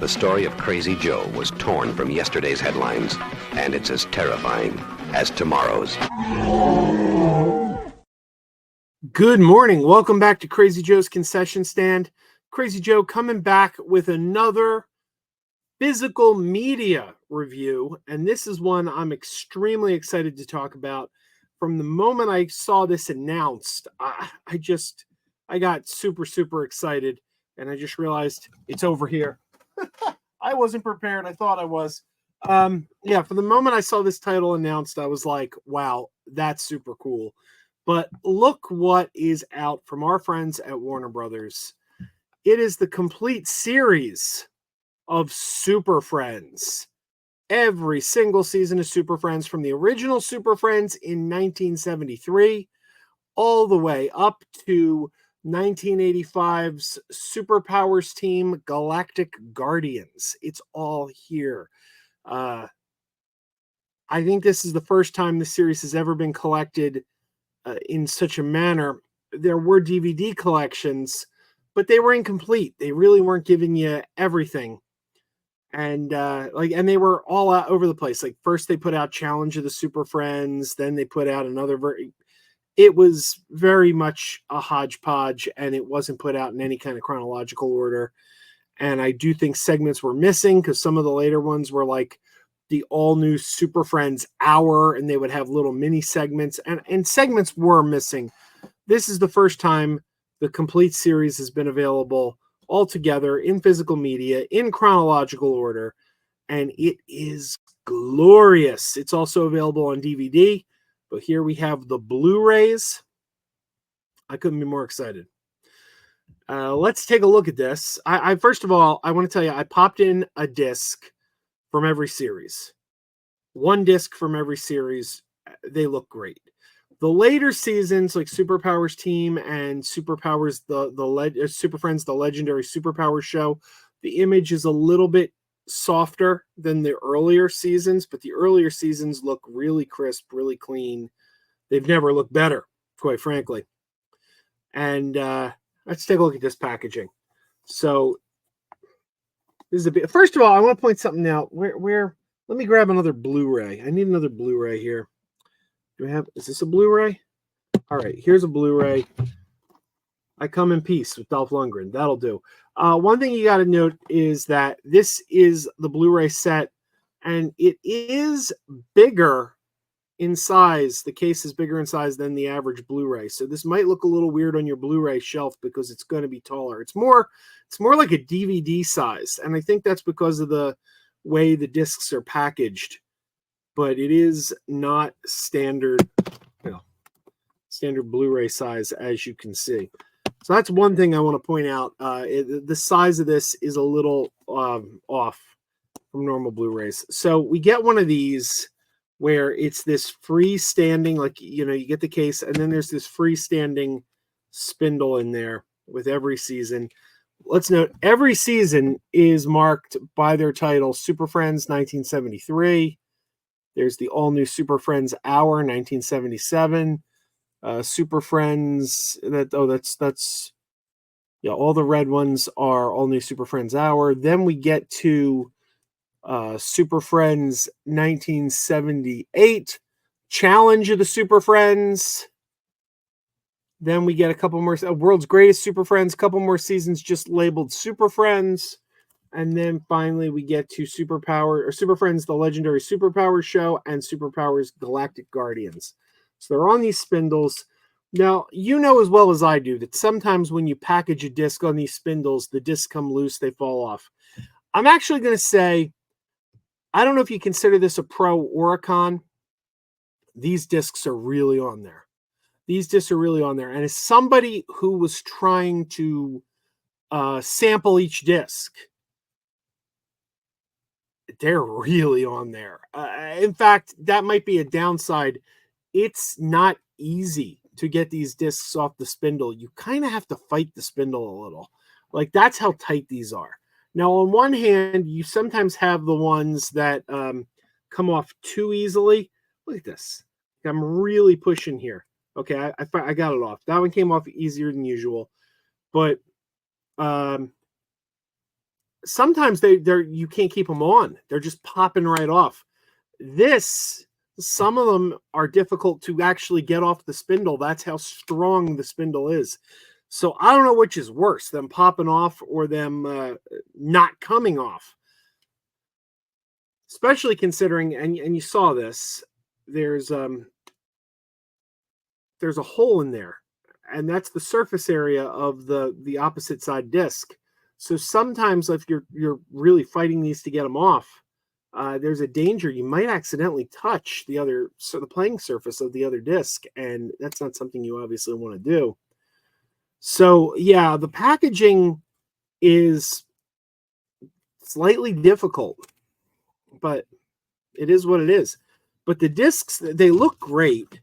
The story of Crazy Joe was torn from yesterday's headlines, and it's as terrifying as tomorrow's. Good morning. Welcome back to Crazy Joe's Concession Stand. Crazy Joe coming back with another physical media review, and this is one I'm extremely excited to talk about. From the moment I saw this announced, I got super excited, and I just realized it's over here. I wasn't prepared. I thought I was. From the moment I saw this title announced, I was like, wow, that's super cool. But look what is out from our friends at Warner Brothers. It is the complete series of Super Friends. Every single season of Super Friends, from the original Super Friends in 1973 all the way up to 1985's Superpowers team, Galactic Guardians. It's all here. I think this is the first time the series has ever been collected in such a manner. There were DVD collections, but they were incomplete. They really weren't giving you everything. And they were all out over the place. Like, first they put out Challenge of the Super Friends, then they put out another it was very much a hodgepodge, and it wasn't put out in any kind of chronological order. And I do think segments were missing, because some of the later ones were like the all new Super Friends Hour, and they would have little mini segments, and segments were missing. This is the first time the complete series has been available all together in physical media in chronological order, and it is glorious. It's also available on DVD, but here we have the Blu-rays. I couldn't be more excited. Let's take a look at this. I first of all, I want to tell you, I popped in a disc from every series. One disc from every series. They look great. The later seasons, like Superpowers Team and Superpowers, Super Friends, the Legendary Superpowers Show, the image is a little bit softer than the earlier seasons, but the earlier seasons look really crisp, really clean. They've never looked better, quite frankly. And let's take a look at this packaging. So this is a bit. First of all, I want to point something out. Where? Let me grab another Blu-ray. I need another Blu-ray here. Is this a Blu-ray? All right, here's a Blu-ray. I come in peace with Dolph Lundgren. That'll do. One thing you got to note is that this is the Blu-ray set, and it is bigger in size. The case is bigger in size than the average Blu-ray. So this might look a little weird on your Blu-ray shelf because it's going to be taller. It's more like a DVD size, and I think that's because of the way the discs are packaged. But it is not standard Blu-ray size, as you can see. So that's one thing I want to point out. The size of this is a little off from normal Blu-rays. So we get one of these where it's this freestanding, you get the case, and then there's this freestanding spindle in there with every season. Let's note, every season is marked by their title: Super Friends 1973. There's the all-new Super Friends Hour, 1977. Super Friends, all the red ones are all-new Super Friends Hour. Then we get to Super Friends 1978, Challenge of the Super Friends. Then we get a couple more, World's Greatest Super Friends, couple more seasons just labeled Super Friends. And then finally, we get to Super Friends, the Legendary Superpowers Show, and Superpowers Galactic Guardians. So they're on these spindles. Now, you know as well as I do that sometimes when you package a disc on these spindles, the discs come loose, they fall off. I'm actually going to say, I don't know if you consider this a pro or a con. These discs are really on there. And as somebody who was trying to sample each disc, they're really on there. In fact, that might be a downside. It's not easy to get these discs off the spindle. You kind of have to fight the spindle a little. Like, that's how tight these are. Now, on one hand, you sometimes have the ones that come off too easily. Look at this. I'm really pushing here. Okay, I got it off. That one came off easier than usual. But sometimes they're you can't keep them on. They're just popping right off. Some of them are difficult to actually get off the spindle. That's how strong the spindle is. So I don't know which is worse, them popping off or them not coming off. Especially considering, and you saw this, there's a hole in there, and that's the surface area of the opposite side disc. So sometimes if you're really fighting these to get them off, there's a danger you might accidentally touch the playing surface of the other disc, and that's not something you obviously want to do. So yeah, the packaging is slightly difficult, but it is what it is. But the discs, they look great.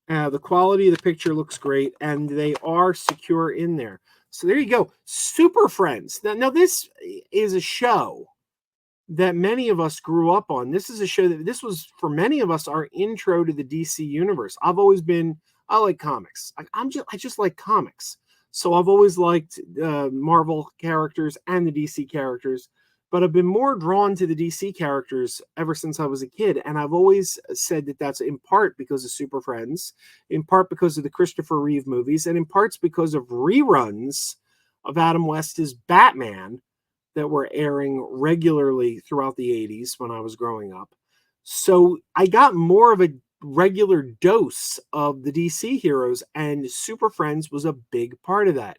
The quality of the picture looks great, and they are secure in there. So there you go. Super Friends. Now this is a show that many of us grew up on. This is a show this was, for many of us, our intro to the DC universe. I like comics. I just like comics. So I've always liked Marvel characters and the DC characters, but I've been more drawn to the DC characters ever since I was a kid. And I've always said that that's in part because of Super Friends, in part because of the Christopher Reeve movies, and in parts because of reruns of Adam West's Batman that were airing regularly throughout the 80s when I was growing up. So I got more of a regular dose of the DC heroes, and Super Friends was a big part of that.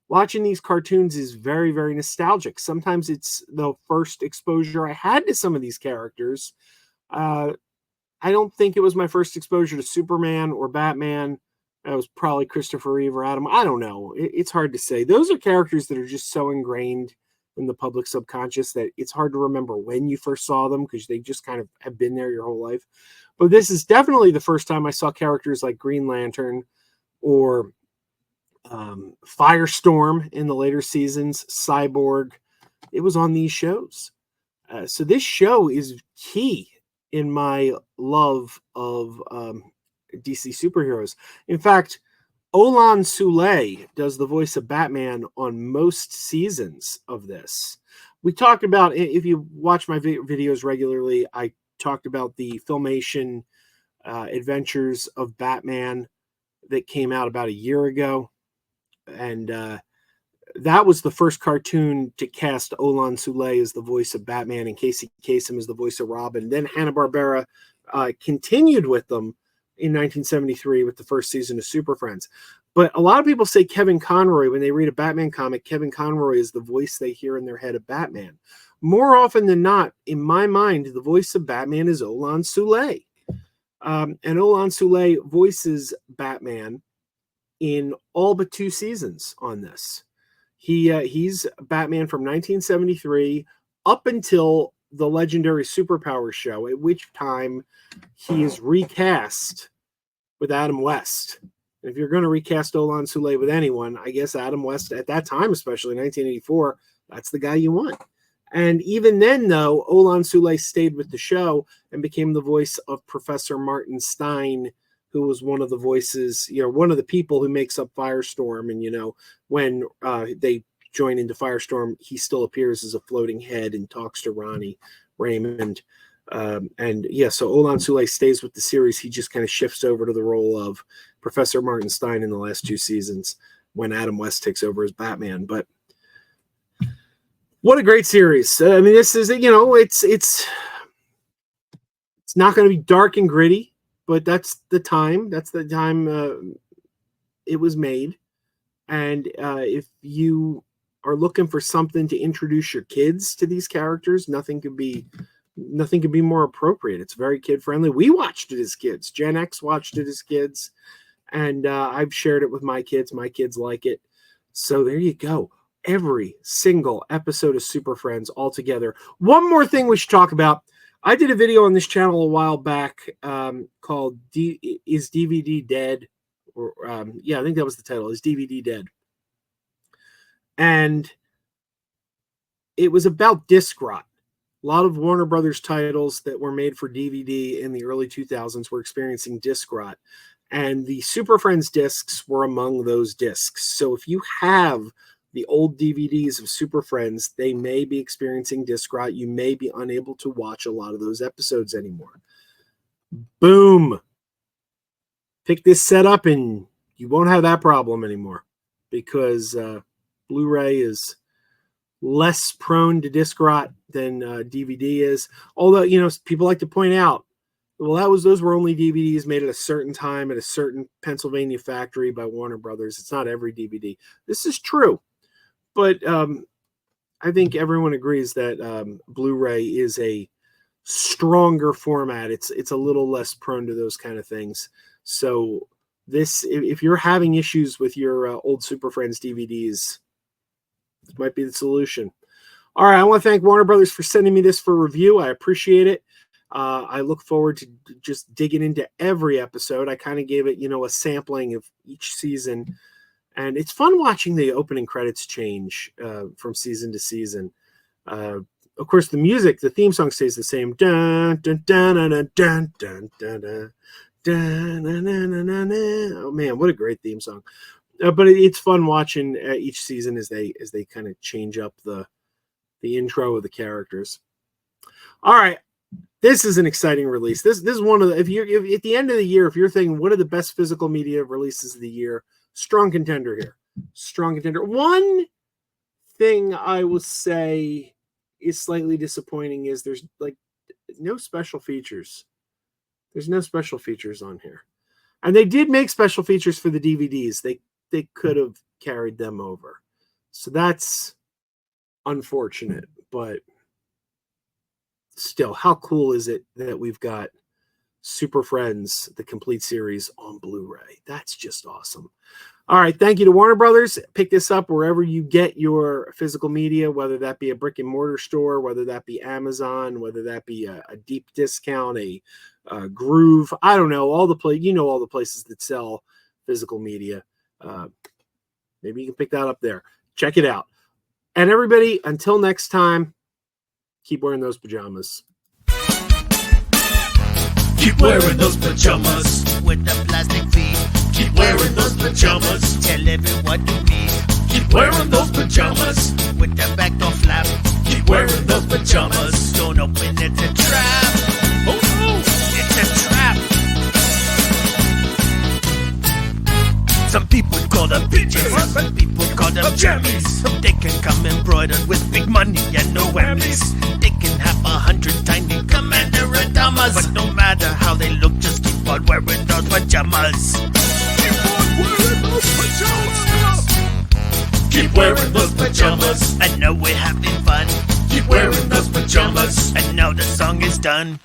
Watching these cartoons is very, very nostalgic. Sometimes it's the first exposure I had to some of these characters. I don't think it was my first exposure to Superman or Batman. That was probably Christopher Reeve or Adam. I don't know. It's hard to say. Those are characters that are just so ingrained in the public subconscious that it's hard to remember when you first saw them, because they just kind of have been there your whole life. But this is definitely the first time I saw characters like Green Lantern or Firestorm in the later seasons, Cyborg. It was on these shows. So this show is key in my love of DC superheroes. In fact, Olan Soule does the voice of Batman on most seasons of this. We talked about, if you watch my videos regularly, I talked about the Filmation Adventures of Batman that came out about a year ago. And that was the first cartoon to cast Olan Soule as the voice of Batman and Casey Kasem as the voice of Robin. Then Hanna-Barbera continued with them in 1973 with the first season of Super Friends. But a lot of people say Kevin Conroy, when they read a Batman comic, Kevin Conroy is the voice they hear in their head of Batman. More often than not, in my mind, the voice of Batman is Olan Soule. And Olan Soule voices Batman in all but 2 seasons on this. He's Batman from 1973 up until the legendary Superpower show, at which time he is recast with Adam West. And if you're going to recast Olan Soule with anyone, I guess Adam West at that time, especially 1984, that's the guy you want. And even then, though, Olan Soule stayed with the show and became the voice of Professor Martin Stein, who was one of the voices, one of the people who makes up Firestorm. And, when they join into Firestorm, he still appears as a floating head and talks to Ronnie Raymond. So Olan Soule stays with the series. He just kind of shifts over to the role of Professor Martin Stein in the last 2 seasons when Adam West takes over as Batman. But what a great series. I mean, this is, it's not going to be dark and gritty, but that's the time it was made. And if you are looking for something to introduce your kids to these characters, nothing could be more appropriate. It's very kid friendly. We watched it as kids. Gen X watched it as kids, and I've shared it with my kids. My kids like it. So there you go. Every single episode of Super Friends all together. One more thing we should talk about. I did a video on this channel a while back called Is DVD Dead? Or I think that was the title. Is DVD Dead? And it was about disc rot. A lot of Warner Brothers titles that were made for DVD in the early 2000s were experiencing disc rot. And the Super Friends discs were among those discs. So if you have the old DVDs of Super Friends, they may be experiencing disc rot. You may be unable to watch a lot of those episodes anymore. Boom. Pick this set up and you won't have that problem anymore, because Blu-ray is less prone to disc rot than DVD is. Although, people like to point out, well, those were only DVDs made at a certain time at a certain Pennsylvania factory by Warner Brothers. It's not every DVD. This is true. But I think everyone agrees that Blu-ray is a stronger format. It's a little less prone to those kind of things. So this, if you're having issues with your old Super Friends DVDs, this might be the solution. All right, I want to thank Warner Brothers for sending me this for review. I appreciate it. I look forward to just digging into every episode. I kind of gave it, a sampling of each season. And it's fun watching the opening credits change from season to season. Of course, the music, the theme song stays the same. Dun, dun, dun, dun, dun, dun, dun, dun, dun. Oh man, what a great theme song. But it's fun watching each season as they kind of change up the intro of the characters. All right, this is an exciting release. This is one of the, if at the end of the year, if you're thinking what are the best physical media releases of the year, strong contender here. Strong contender. One thing I will say is slightly disappointing is there's no special features. There's no special features on here. And they did make special features for the DVDs. They could have carried them over. So that's unfortunate, but still, how cool is it that we've got Super Friends, the complete series, on Blu-ray? That's just awesome. All right, thank you to Warner Brothers. Pick this up wherever you get your physical media, whether that be a brick and mortar store, whether that be Amazon, whether that be a deep discount, a Groove. I don't know, all the places that sell physical media. Maybe you can pick that up there. Check it out. And everybody, until next time, keep wearing those pajamas. Keep wearing those pajamas with the plastic feet. Keep wearing those pajamas. Tell everyone you meet. Keep wearing those pajamas with the back door flap. Keep wearing those pajamas. Don't open, it's a trap. Oh no, it's a trap. Some people call them PJs, some people call them jammies. They can come embroidered with big money and no whammies. They can have 100 tiny commander pajamas, but no matter how they look, just keep on wearing those pajamas. Keep on wearing those pajamas. Keep wearing those pajamas. I know we're having fun. Keep wearing those pajamas. And now the song is done.